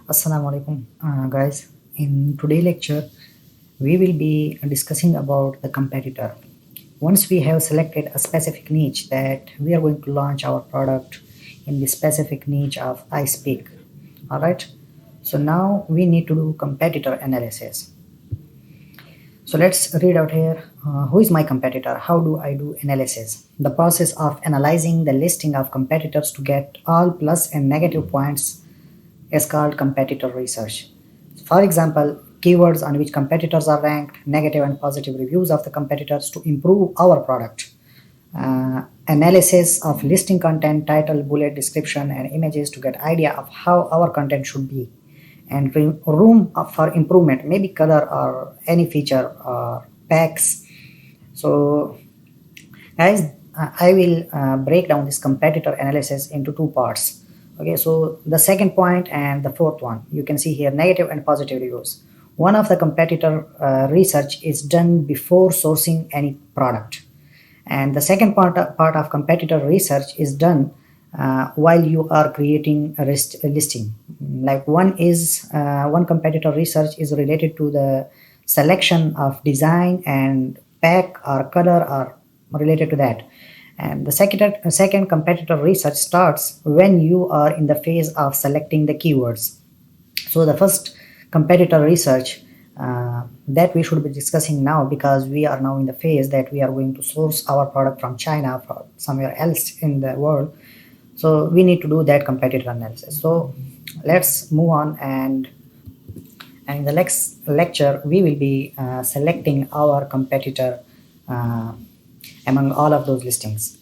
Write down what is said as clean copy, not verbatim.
Assalamu alaikum, guys. In today's lecture, we will be discussing about the competitor. Once we have selected a specific niche that we are going to launch our product in the specific niche of I speak. All right. So now we need to do competitor analysis. So let's read out here. Who is my competitor? How do I do analysis? The process of analyzing the listing of competitors to get all plus and negative points is called competitor research. For example, keywords on which competitors are ranked, negative and positive reviews of the competitors to improve our product, analysis of listing content, title, bullet, description, and images to get idea of how our content should be, and room for improvement, maybe color or any feature or packs. So guys, I will break down this competitor analysis into two parts. Okay, so the second point and the fourth one, you can see here negative and positive reviews. One of the competitor research is done before sourcing any product, and the second part of competitor research is done while you are creating a listing. Like one competitor research is related to the selection of design and pack or color or related to that, and the second competitor research starts when you are in the phase of selecting the keywords. So the first competitor research that we should be discussing now, because we are now in the phase that we are going to source our product from China or somewhere else in the world. So we need to do that competitor analysis. So let's move on, and in the next lecture we will be selecting our competitor among all of those listings.